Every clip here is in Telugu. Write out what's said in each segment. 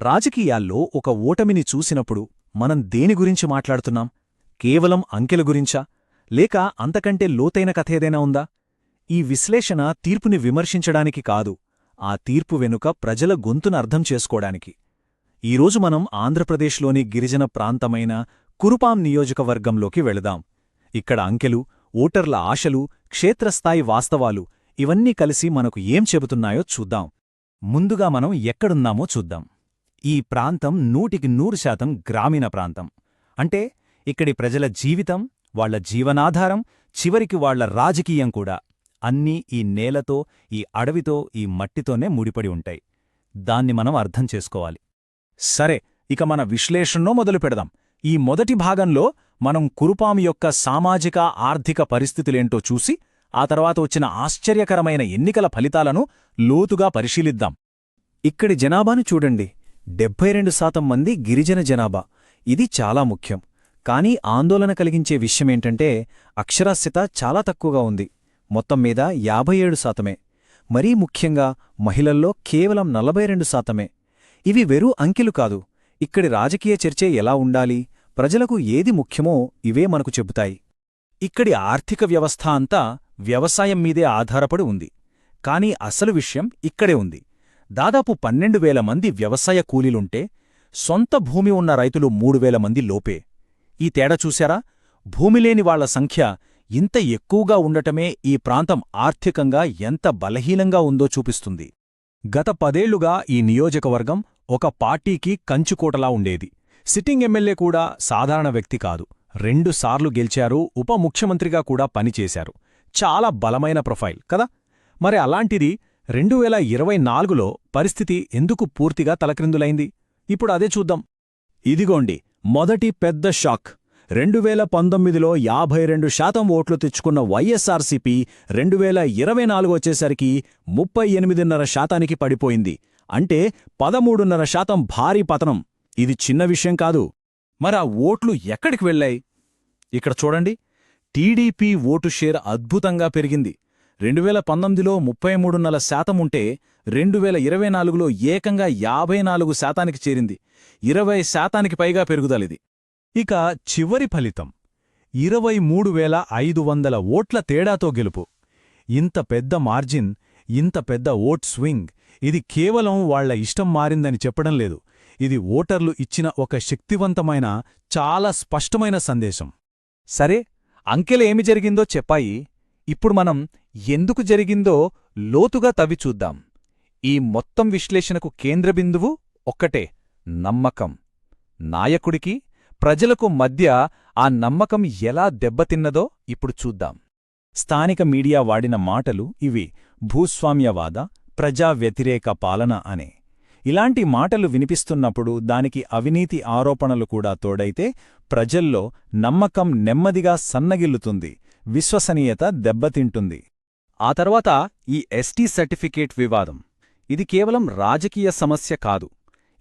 రాజకీయాల్లో ఒక ఓటమిని చూసినప్పుడు మనం దేని గురించి మాట్లాడుతున్నాం? కేవలం అంకెల గురించా, లేక అంతకంటే లోతైన కథేదైనా ఉందా? ఈ విశ్లేషణ తీర్పుని విమర్శించడానికి కాదు, ఆ తీర్పు వెనుక ప్రజల గొంతును అర్థం చేసుకోడానికి. ఈరోజు మనం ఆంధ్రప్రదేశ్లోని గిరిజన ప్రాంతమైన కురుపాం నియోజకవర్గంలోకి వెళదాం. ఇక్కడ అంకెలు, ఓటర్ల ఆశలు, క్షేత్రస్థాయి వాస్తవాలు ఇవన్నీ కలిసి మనకు ఏం చెబుతున్నాయో చూద్దాం. ముందుగా మనం ఎక్కడున్నామో చూద్దాం. ఈ ప్రాంతం 100% గ్రామీణ ప్రాంతం. అంటే ఇక్కడి ప్రజల జీవితం, వాళ్ల జీవనాధారం, చివరికి వాళ్ల రాజకీయం కూడా అన్నీ ఈ నేలతో, ఈ అడవితో, ఈ మట్టితోనే ముడిపడి ఉంటాయి. దాన్ని మనం అర్థం చేసుకోవాలి. సరే, ఇక మన విశ్లేషణలో మొదలుపెడదాం. ఈ మొదటి భాగంలో మనం కురుపాం యొక్క సామాజిక ఆర్థిక పరిస్థితులేంటో చూసి, ఆ తర్వాత వచ్చిన ఆశ్చర్యకరమైన ఎన్నికల ఫలితాలను లోతుగా పరిశీలిద్దాం. ఇక్కడి జనాభాను చూడండి. 72% మంది గిరిజన జనాభా. ఇది చాలా ముఖ్యం. కానీ ఆందోళన కలిగించే విషయమేంటంటే అక్షరాస్యత చాలా తక్కువగా ఉంది. మొత్తం మీద 57%. మరీ ముఖ్యంగా మహిళల్లో కేవలం 42%. ఇవి వెరూ అంకెలు కాదు. ఇక్కడి రాజకీయ చర్చే ఎలా ఉండాలి, ప్రజలకు ఏది ముఖ్యమో ఇవే మనకు చెబుతాయి. ఇక్కడి ఆర్థిక వ్యవస్థ అంతా వ్యవసాయం మీదే ఆధారపడి ఉంది. కానీ అసలు విషయం ఇక్కడే ఉంది. దాదాపు 12,000 మంది వ్యవసాయ కూలీలుంటే, సొంత భూమి ఉన్న రైతులు 3,000 మంది లోపే. ఈ తేడా చూశారా? భూమిలేని వాళ్ల సంఖ్య ఇంత ఎక్కువగా ఉండటమే ఈ ప్రాంతం ఆర్థికంగా ఎంత బలహీనంగా ఉందో చూపిస్తుంది. గత 10 ఏళ్లుగా ఈ నియోజకవర్గం ఒక పార్టీకి కంచుకోటలా ఉండేది. సిట్టింగ్ ఎమ్మెల్యే కూడా సాధారణ వ్యక్తి కాదు. 2 సార్లు గెలిచారు, ఉప ముఖ్యమంత్రిగా కూడా పనిచేశారు. చాలా బలమైన ప్రొఫైల్ కదా? మరి అలాంటిది 2024లో పరిస్థితి ఎందుకు పూర్తిగా తలక్రిందులైంది? ఇప్పుడు అదే చూద్దాం. ఇదిగోండి మొదటి పెద్ద షాక్. 2019లో 52% ఓట్లు తెచ్చుకున్న వైఎస్ఆర్సీపీ 2024 వచ్చేసరికి 38.5% పడిపోయింది. అంటే 13.5% భారీ పతనం. ఇది చిన్న విషయం కాదు. మరా ఓట్లు ఎక్కడికి వెళ్లాయి? ఇక్కడ చూడండి. టీడీపీ ఓటు షేర్ అద్భుతంగా పెరిగింది. 2019లో 33.5% ఉంటే 2024లో ఏకంగా 54%కి చేరింది. 20%కి పైగా పెరుగుదలిది. ఇక చివరి ఫలితం 23,500 ఓట్ల తేడాతో గెలుపు. ఇంత పెద్ద మార్జిన్, ఇంత పెద్ద ఓట్ స్వింగ్, ఇది కేవలం వాళ్ల ఇష్టం మారిందని చెప్పడం లేదు. ఇది ఓటర్లు ఇచ్చిన ఒక శక్తివంతమైన, చాలా స్పష్టమైన సందేశం. సరే, అంకెలేమి జరిగిందో చెప్పాయి. ఇప్పుడు మనం ఎందుకు జరిగిందో లోతుగా తవ్వి చూద్దాం. ఈ మొత్తం విశ్లేషణకు కేంద్రబిందువు ఒక్కటే: నమ్మకం. నాయకుడికి, ప్రజలకు మధ్య ఆ నమ్మకం ఎలా దెబ్బతిన్నదో ఇప్పుడు చూద్దాం. స్థానిక మీడియా వాడిన మాటలు ఇవి: భూస్వామ్యవాద, ప్రజా వ్యతిరేక పాలన అనే. ఇలాంటి మాటలు వినిపిస్తున్నప్పుడు దానికి అవినీతి ఆరోపణలు కూడా తోడైతే ప్రజల్లో నమ్మకం నెమ్మదిగా సన్నగిల్లుతుంది, విశ్వసనీయత దెబ్బతింటుంది. ఆ తర్వాత ఈ ఎస్టీ సర్టిఫికేట్ వివాదం. ఇది కేవలం రాజకీయ సమస్య కాదు.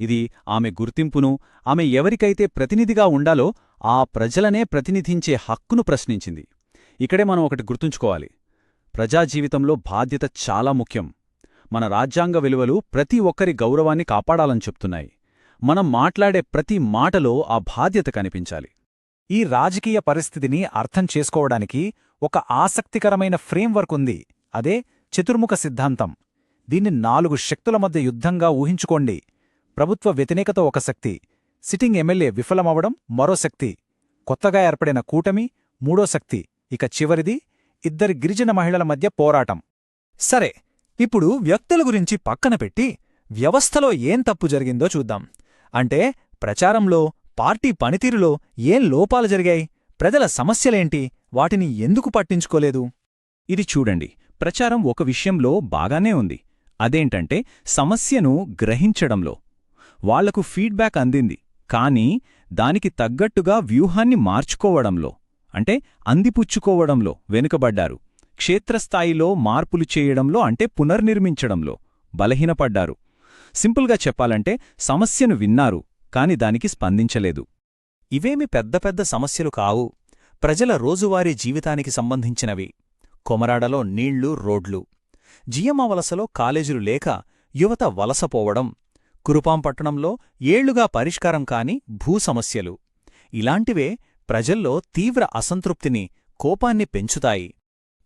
ఇది ఆమె గుర్తింపును, ఆమె ఎవరికైతే ప్రతినిధిగా ఉండాలో ఆ ప్రజలనే ప్రతినిధించే హక్కును ప్రశ్నించింది. ఇక్కడే మనం ఒకటి గుర్తుంచుకోవాలి: ప్రజాజీవితంలో బాధ్యత చాలా ముఖ్యం. మన రాజ్యాంగ విలువలు ప్రతి ఒక్కరి గౌరవాన్ని కాపాడాలని చెప్తున్నాయి. మనం మాట్లాడే ప్రతి మాటలో ఆ బాధ్యత కనిపించాలి. ఈ రాజకీయ పరిస్థితిని అర్థం చేసుకోవడానికి ఒక ఆసక్తికరమైన ఫ్రేమ్వర్క్ ఉంది. అదే చతుర్ముఖ సిద్ధాంతం. దీన్ని 4 శక్తుల మధ్య యుద్ధంగా ఊహించుకోండి. ప్రభుత్వ వ్యతిరేకత ఒక శక్తి, సిట్టింగ్ ఎమ్మెల్యే విఫలమవడం మరో శక్తి, కొత్తగా ఏర్పడిన కూటమి మూడో శక్తి, ఇక చివరిది 2 గిరిజన మహిళల మధ్య పోరాటం. సరే, ఇప్పుడు వ్యక్తుల గురించి పక్కన పెట్టి వ్యవస్థలో ఏం తప్పు జరిగిందో చూద్దాం. అంటే ప్రచారంలో, పార్టీ పనితీరులో ఏం లోపాలు జరిగాయి? ప్రజల సమస్యలేంటి? వాటిని ఎందుకు పట్టించుకోలేదు? ఇది చూడండి. ప్రచారం ఒక విషయంలో బాగానే ఉంది. అదేంటంటే సమస్యను గ్రహించడంలో. వాళ్లకు ఫీడ్బ్యాక్ అందింది. కానీ దానికి తగ్గట్టుగా వ్యూహాన్ని మార్చుకోవడంలో, అంటే అందిపుచ్చుకోవడంలో వెనుకబడ్డారు. క్షేత్రస్థాయిలో మార్పులు చేయడంలో, అంటే పునర్నిర్మించడంలో బలహీనపడ్డారు. సింపుల్గా చెప్పాలంటే సమస్యను విన్నారు, కాని దానికి స్పందించలేదు. ఇవేమి పెద్ద పెద్ద సమస్యలు కావు. ప్రజల రోజువారీ జీవితానికి సంబంధించినవి. కొమరాడలో నీళ్లు, రోడ్లు, జియమ్మ వలసలో కాలేజీలు లేక యువత వలసపోవడం, కురుపాం పట్టణంలో ఏళ్లుగా పరిష్కారం కాని భూ సమస్యలు. ఇలాంటివే ప్రజల్లో తీవ్ర అసంతృప్తిని, కోపాన్ని పెంచుతాయి.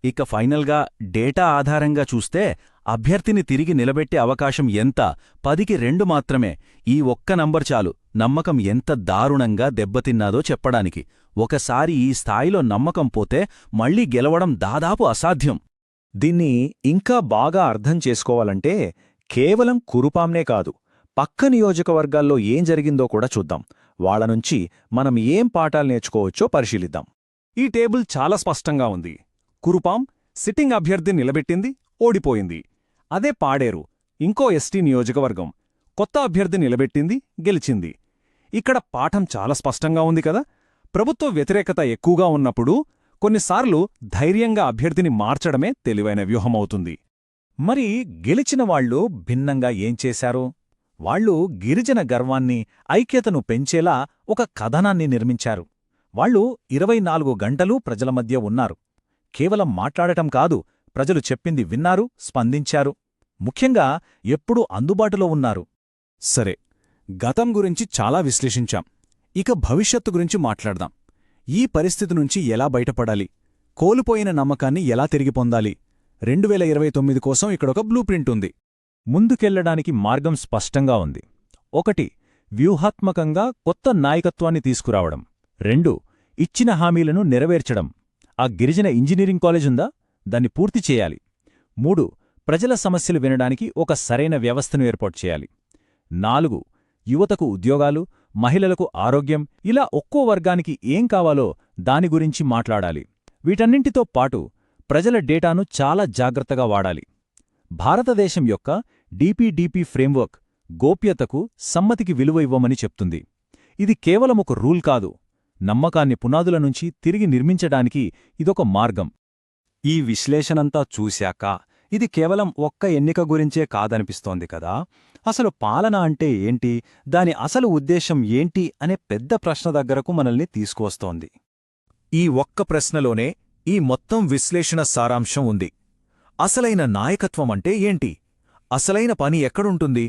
ఇక ఫైనల్గా డేటా ఆధారంగా చూస్తే అభ్యర్థిని తిరిగి నిలబెట్టే అవకాశం ఎంత? 10కి 2 మాత్రమే. ఈ ఒక్క నంబర్ చాలు నమ్మకం ఎంత దారుణంగా దెబ్బతిన్నాదో చెప్పడానికి. ఒకసారి ఈ స్థాయిలో నమ్మకం పోతే మళ్లీ గెలవడం దాదాపు అసాధ్యం. దీన్ని ఇంకా బాగా అర్థం చేసుకోవాలంటే కేవలం కురుపాంనే కాదు, పక్క నియోజకవర్గాల్లో ఏం జరిగిందో కూడా చూద్దాం. వాళ్లనుంచి మనం ఏం పాఠాలు నేర్చుకోవచ్చో పరిశీలిద్దాం. ఈ టేబుల్ చాలా స్పష్టంగా ఉంది. కురుపాం సిట్టింగ్ అభ్యర్థి నిలబెట్టింది, ఓడిపోయింది. అదే పాడేరు, ఇంకో ఎస్టీ నియోజకవర్గం, కొత్త అభ్యర్థి నిలబెట్టింది, గెలిచింది. ఇక్కడ పాఠం చాలా స్పష్టంగా ఉంది కదా. ప్రభుత్వ వ్యతిరేకత ఎక్కువగా ఉన్నప్పుడు కొన్నిసార్లు ధైర్యంగా అభ్యర్థిని మార్చడమే తెలివైన వ్యూహమవుతుంది. మరి గెలిచిన వాళ్లు భిన్నంగా ఏం చేశారు? వాళ్లు గిరిజన గర్వాన్ని, ఐక్యతను పెంచేలా ఒక కథనాన్ని నిర్మించారు. వాళ్లు 24 గంటలూ ప్రజల మధ్య ఉన్నారు. కేవలం మాట్లాడటం కాదు, ప్రజలు చెప్పింది విన్నారు, స్పందించారు. ముఖ్యంగా ఎప్పుడూ అందుబాటులో ఉన్నారు. సరే, గతం గురించి చాలా విశ్లేషించాం. ఇక భవిష్యత్తు గురించి మాట్లాడదాం. ఈ పరిస్థితి నుంచి ఎలా బయటపడాలి? కోల్పోయిన నమ్మకాన్ని ఎలా తిరిగి పొందాలి? 2029 కోసం ఇక్కడొక బ్లూ ప్రింట్ ఉంది. ముందుకెళ్లడానికి మార్గం స్పష్టంగా ఉంది. 1. వ్యూహాత్మకంగా కొత్త నాయకత్వాన్ని తీసుకురావడం. 2. ఇచ్చిన హామీలను నెరవేర్చడం. ఆ గిరిజన ఇంజనీరింగ్ కాలేజుందా? దాన్ని పూర్తి చేయాలి. 3. ప్రజల సమస్యలు వినడానికి ఒక సరైన వ్యవస్థను ఏర్పాటు చేయాలి. 4. యువతకు ఉద్యోగాలు, మహిళలకు ఆరోగ్యం, ఇలా ఒక్కో వర్గానికి ఏం కావాలో దాని గురించి మాట్లాడాలి. వీటన్నింటితో పాటు ప్రజల డేటాను చాలా జాగ్రత్తగా వాడాలి. భారతదేశం యొక్క డీపీడీపీ ఫ్రేమ్వర్క్ గోప్యతకు, సమ్మతికి విలువ ఇవ్వమని చెప్తుంది. ఇది కేవలం ఒక రూల్ కాదు, నమ్మకాన్ని పునాదుల నుంచి తిరిగి నిర్మించడానికి ఇదొక మార్గం. ఈ విశ్లేషణంతా చూశాక ఇది కేవలం ఒక్క ఎన్నిక గురించే కాదనిపిస్తోంది కదా. అసలు పాలన అంటే ఏంటి, దాని అసలు ఉద్దేశం ఏంటి అనే పెద్ద ప్రశ్న దగ్గరకు మనల్ని తీసుకువస్తోంది. ఈ ఒక్క ప్రశ్నలోనే ఈ మొత్తం విశ్లేషణ సారాంశం ఉంది. అసలైన నాయకత్వం అంటే ఏంటి? అసలైన పని ఎక్కడుంటుంది?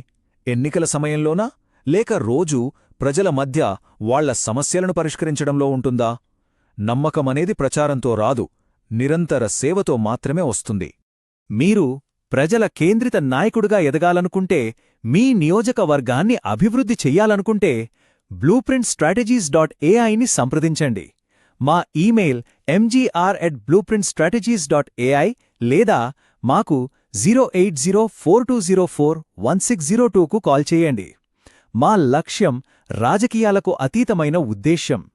ఎన్నికల సమయంలోనా, లేక రోజూ ప్రజల మధ్య వాళ్ల సమస్యలను పరిష్కరించడంలో ఉంటుందా? నమ్మకమనేది ప్రచారంతో రాదు, నిరంతర సేవతో మాత్రమే వస్తుంది. మీరు ప్రజల కేంద్రిత నాయకుడిగా ఎదగాలనుకుంటే, మీ నియోజకవర్గాన్ని అభివృద్ధి చెయ్యాలనుకుంటే blueprintstrategies.ai ని సంప్రదించండి. మా ఈమెయిల్ mgr@blueprintstrategies.ai లేదా మాకు 08042041602కు కాల్ చేయండి. మా లక్ష్యం రాజకీయాలకు అతీతమైన ఉద్దేశ్యం.